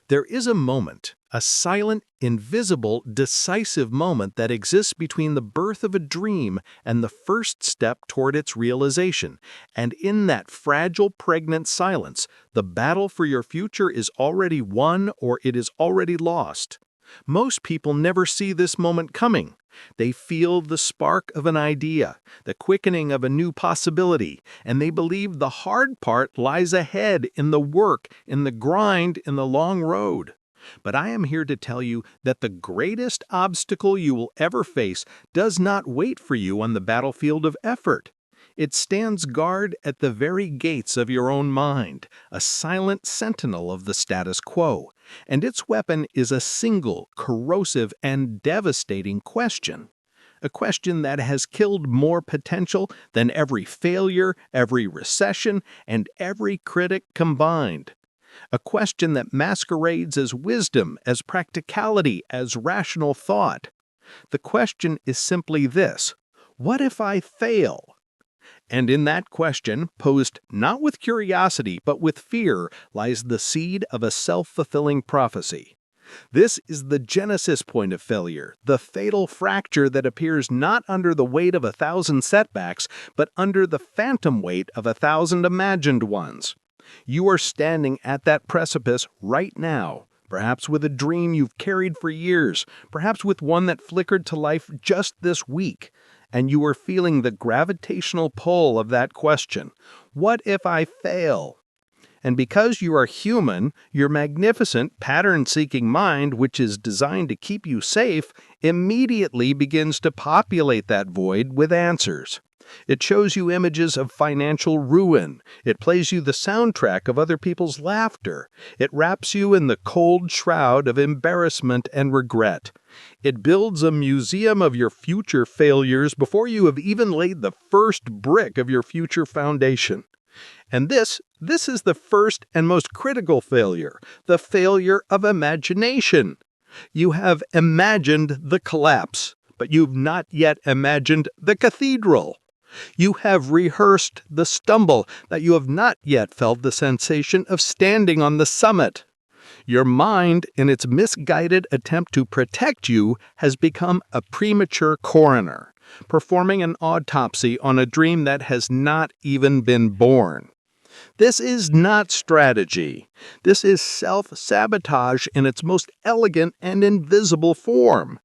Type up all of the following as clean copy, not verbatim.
There is a moment, a silent, invisible, decisive moment that exists between the birth of a dream and the first step toward its realization. And in that fragile, pregnant silence, the battle for your future is already won or it is already lost. Most people never see this moment coming. They feel the spark of an idea, the quickening of a new possibility, and they believe the hard part lies ahead in the work, in the grind, in the long road. But I am here to tell you that the greatest obstacle you will ever face does not wait for you on the battlefield of effort. It stands guard at the very gates of your own mind, a silent sentinel of the status quo, and its weapon is a single, corrosive, and devastating question. A question that has killed more potential than every failure, every recession, and every critic combined. A question that masquerades as wisdom, as practicality, as rational thought. The question is simply this: what if I fail? And in that question, posed not with curiosity but with fear, lies the seed of a self-fulfilling prophecy. This is the genesis point of failure, the fatal fracture that appears not under the weight of 1,000 setbacks, but under the phantom weight of 1,000 imagined ones. You are standing at that precipice right now, perhaps with a dream you've carried for years, perhaps with one that flickered to life just this week. And you are feeling the gravitational pull of that question. What if I fail? And because you are human, your magnificent, pattern-seeking mind, which is designed to keep you safe, immediately begins to populate that void with answers. It shows you images of financial ruin. It plays you the soundtrack of other people's laughter. It wraps you in the cold shroud of embarrassment and regret. It builds a museum of your future failures before you have even laid the first brick of your future foundation. And this is the first and most critical failure, the failure of imagination. You have imagined the collapse, but you've not yet imagined the cathedral. You have rehearsed the stumble, that you have not yet felt the sensation of standing on the summit. Your mind, in its misguided attempt to protect you, has become a premature coroner, performing an autopsy on a dream that has not even been born. This is not strategy. This is self-sabotage in its most elegant and invisible form.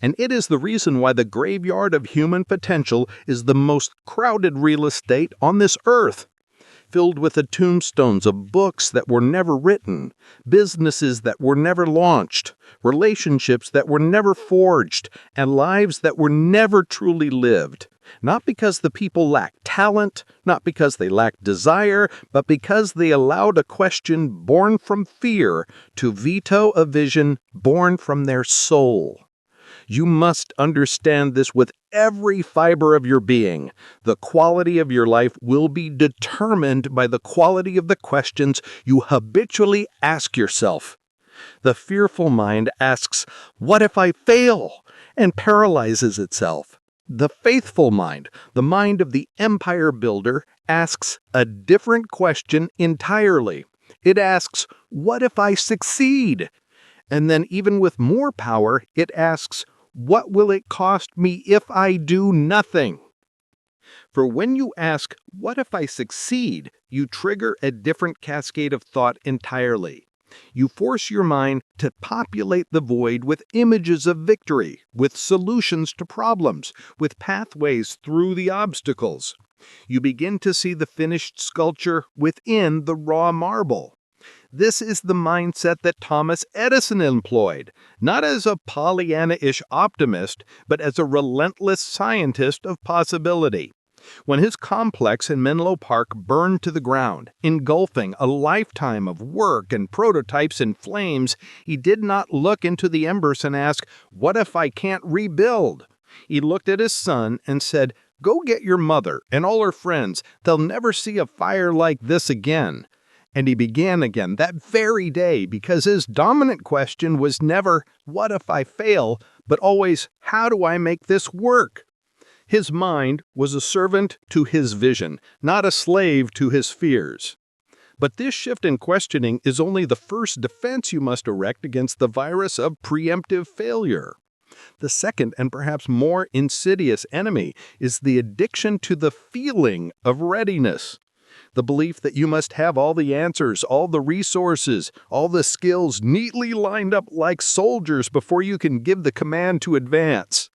And it is the reason why the graveyard of human potential is the most crowded real estate on this earth, filled with the tombstones of books that were never written, businesses that were never launched, relationships that were never forged, and lives that were never truly lived. Not because the people lacked talent, not because they lacked desire, but because they allowed a question born from fear to veto a vision born from their soul. You must understand this with every fiber of your being. The quality of your life will be determined by the quality of the questions you habitually ask yourself. The fearful mind asks, "What if I fail?" and paralyzes itself. The faithful mind, the mind of the empire builder, asks a different question entirely. It asks, "What if I succeed?" And then, even with more power, it asks, "What will it cost me if I do nothing?" For when you ask, "What if I succeed?" you trigger a different cascade of thought entirely. You force your mind to populate the void with images of victory, with solutions to problems, with pathways through the obstacles. You begin to see the finished sculpture within the raw marble. This is the mindset that Thomas Edison employed, not as a Pollyanna-ish optimist, but as a relentless scientist of possibility. When his complex in Menlo Park burned to the ground, engulfing a lifetime of work and prototypes in flames, he did not look into the embers and ask, "What if I can't rebuild?" He looked at his son and said, "Go get your mother and all her friends. They'll never see a fire like this again." And he began again that very day because his dominant question was never, "What if I fail?" but always, "How do I make this work?" His mind was a servant to his vision, not a slave to his fears. But this shift in questioning is only the first defense you must erect against the virus of preemptive failure. The second and perhaps more insidious enemy is the addiction to the feeling of readiness. The belief that you must have all the answers, all the resources, all the skills neatly lined up like soldiers before you can give the command to advance.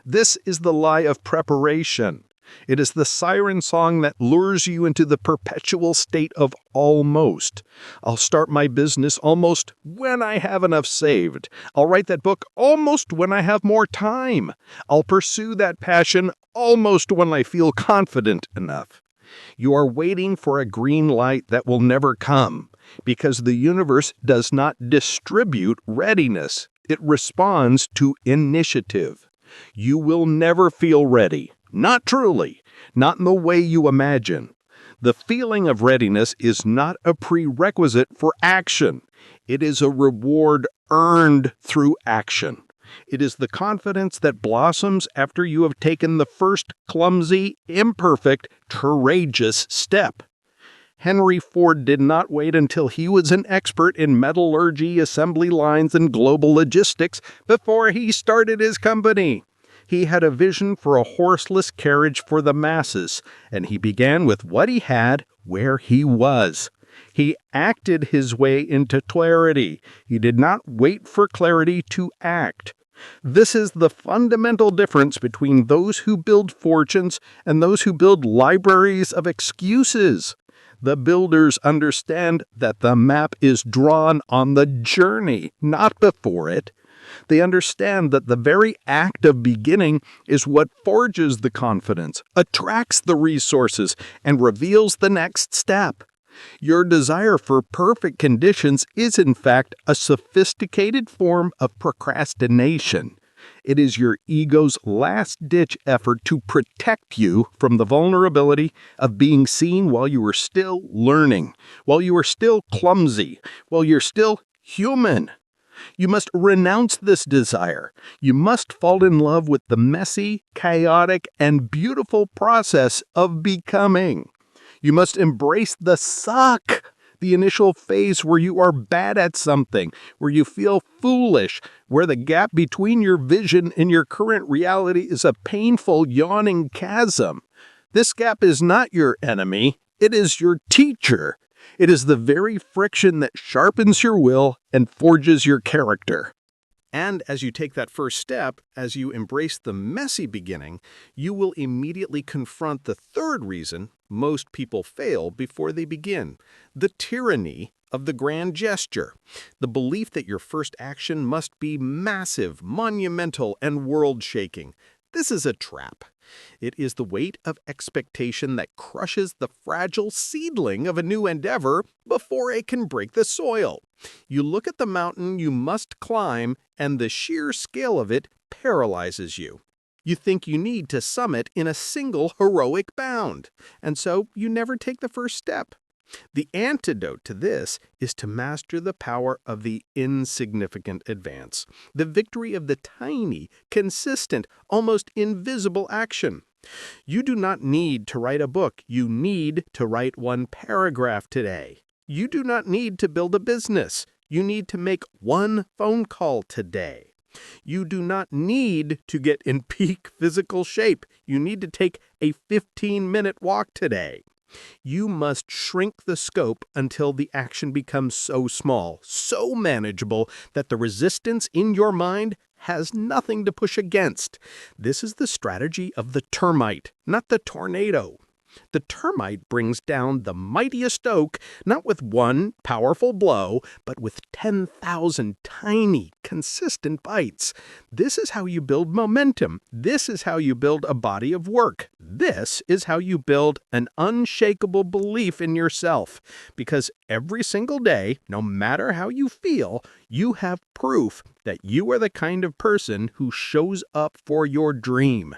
This is the lie of preparation. It is the siren song that lures you into the perpetual state of almost. I'll start my business almost when I have enough saved. I'll write that book almost when I have more time. I'll pursue that passion almost when I feel confident enough. You are waiting for a green light that will never come, because the universe does not distribute readiness. It responds to initiative. You will never feel ready. Not truly, not in the way you imagine. The feeling of readiness is not a prerequisite for action. It is a reward earned through action. It is the confidence that blossoms after you have taken the first clumsy, imperfect, courageous step. Henry Ford did not wait until he was an expert in metallurgy, assembly lines, and global logistics before he started his company. He had a vision for a horseless carriage for the masses, and he began with what he had where he was. He acted his way into clarity. He did not wait for clarity to act. This is the fundamental difference between those who build fortunes and those who build libraries of excuses. The builders understand that the map is drawn on the journey, not before it. They understand that the very act of beginning is what forges the confidence, attracts the resources, and reveals the next step. Your desire for perfect conditions is, in fact, a sophisticated form of procrastination. It is your ego's last-ditch effort to protect you from the vulnerability of being seen while you are still learning, while you are still clumsy, while you're still human. You must renounce this desire. You must fall in love with the messy, chaotic, and beautiful process of becoming. You must embrace the suck, the initial phase where you are bad at something, where you feel foolish, where the gap between your vision and your current reality is a painful, yawning chasm. This gap is not your enemy. It is your teacher. It is the very friction that sharpens your will and forges your character. And as you take that first step, as you embrace the messy beginning, you will immediately confront the third reason most people fail before they begin: the tyranny of the grand gesture. The belief that your first action must be massive, monumental, and world-shaking. This is a trap. It is the weight of expectation that crushes the fragile seedling of a new endeavor before it can break the soil. You look at the mountain you must climb, and the sheer scale of it paralyzes you. You think you need to summit in a single heroic bound, and so you never take the first step. The antidote to this is to master the power of the insignificant advance, the victory of the tiny, consistent, almost invisible action. You do not need to write a book. You need to write one paragraph today. You do not need to build a business. You need to make one phone call today. You do not need to get in peak physical shape. You need to take a 15-minute walk today. You must shrink the scope until the action becomes so small, so manageable, that the resistance in your mind has nothing to push against. This is the strategy of the termite, not the tornado. The termite brings down the mightiest oak, not with one powerful blow, but with 10,000 tiny, consistent bites. This is how you build momentum. This is how you build a body of work. This is how you build an unshakable belief in yourself. Because every single day, no matter how you feel, you have proof that you are the kind of person who shows up for your dream.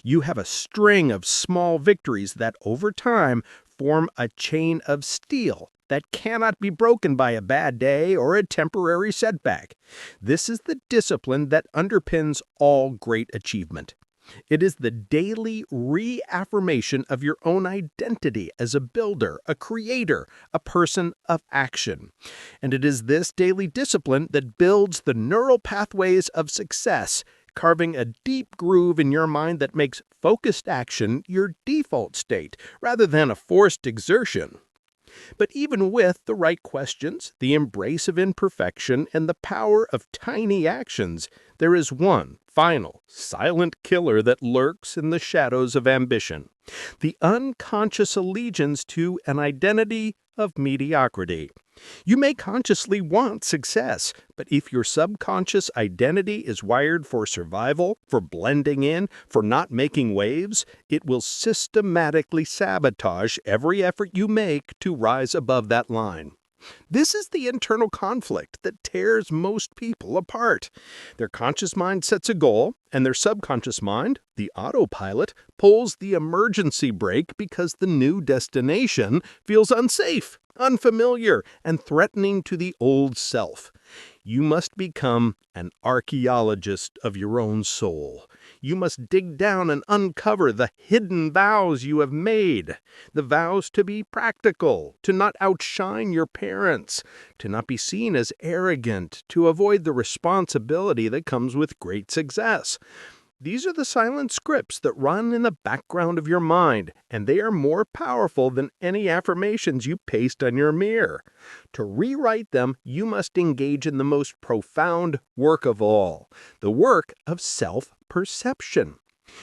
You have a string of small victories that, over time, form a chain of steel that cannot be broken by a bad day or a temporary setback. This is the discipline that underpins all great achievement. It is the daily reaffirmation of your own identity as a builder, a creator, a person of action. And it is this daily discipline that builds the neural pathways of success, carving a deep groove in your mind that makes focused action your default state, rather than a forced exertion. But even with the right questions, the embrace of imperfection, and the power of tiny actions, there is one final, silent killer that lurks in the shadows of ambition: the unconscious allegiance to an identity of mediocrity. You may consciously want success, but if your subconscious identity is wired for survival, for blending in, for not making waves, it will systematically sabotage every effort you make to rise above that line. This is the internal conflict that tears most people apart. Their conscious mind sets a goal, and their subconscious mind, the autopilot, pulls the emergency brake because the new destination feels unsafe, unfamiliar, and threatening to the old self. You must become an archaeologist of your own soul. You must dig down and uncover the hidden vows you have made. The vows to be practical, to not outshine your parents, to not be seen as arrogant, to avoid the responsibility that comes with great success. These are the silent scripts that run in the background of your mind, and they are more powerful than any affirmations you paste on your mirror. To rewrite them, you must engage in the most profound work of all, the work of self-perception.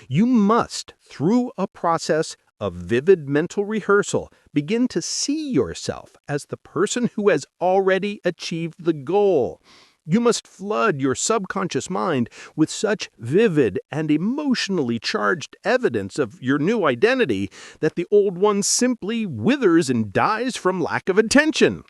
You must, through a process of vivid mental rehearsal, begin to see yourself as the person who has already achieved the goal. You must flood your subconscious mind with such vivid and emotionally charged evidence of your new identity that the old one simply withers and dies from lack of attention.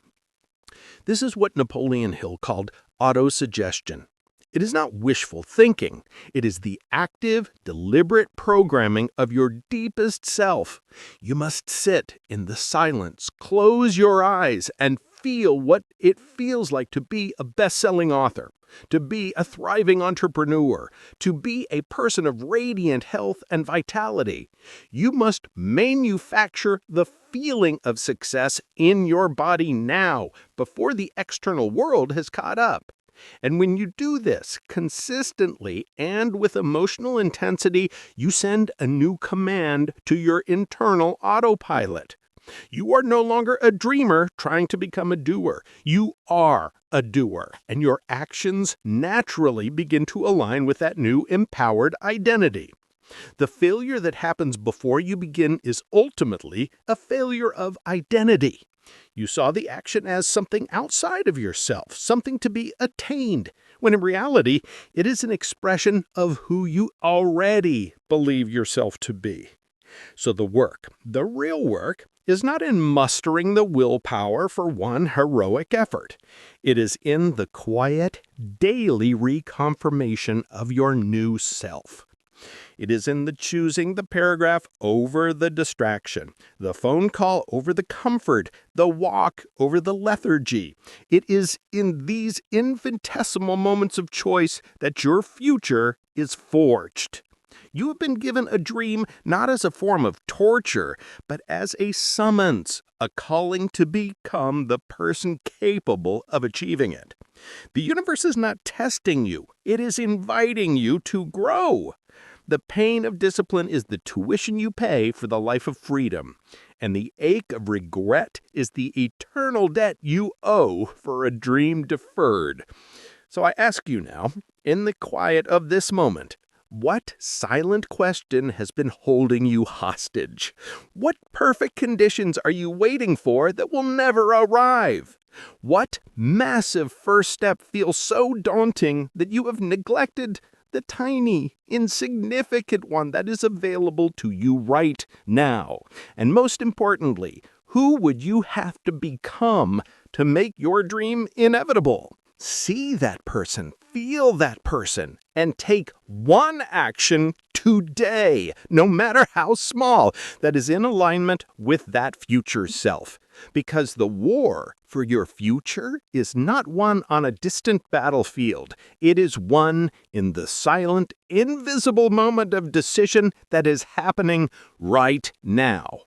This is what Napoleon Hill called autosuggestion. It is not wishful thinking. It is the active, deliberate programming of your deepest self. You must sit in the silence, close your eyes, and feel what it feels like to be a best-selling author, to be a thriving entrepreneur, to be a person of radiant health and vitality. You must manufacture the feeling of success in your body now, before the external world has caught up. And when you do this consistently and with emotional intensity, you send a new command to your internal autopilot. You are no longer a dreamer trying to become a doer. You are a doer, and your actions naturally begin to align with that new empowered identity. The failure that happens before you begin is ultimately a failure of identity. You saw the action as something outside of yourself, something to be attained, when in reality, it is an expression of who you already believe yourself to be. So the work, the real work, is not in mustering the willpower for one heroic effort. It is in the quiet, daily reconfirmation of your new self. It is in the choosing the paragraph over the distraction, the phone call over the comfort, the walk over the lethargy. It is in these infinitesimal moments of choice that your future is forged. You have been given a dream not as a form of torture, but as a summons, a calling to become the person capable of achieving it. The universe is not testing you. It is inviting you to grow. The pain of discipline is the tuition you pay for the life of freedom, and the ache of regret is the eternal debt you owe for a dream deferred. So I ask you now, in the quiet of this moment, what silent question has been holding you hostage? What perfect conditions are you waiting for that will never arrive? What massive first step feels so daunting that you have neglected the tiny, insignificant one that is available to you right now? And most importantly, who would you have to become to make your dream inevitable? See that person, feel that person, and take one action today, no matter how small, that is in alignment with that future self. Because the war for your future is not won on a distant battlefield. It is won in the silent, invisible moment of decision that is happening right now.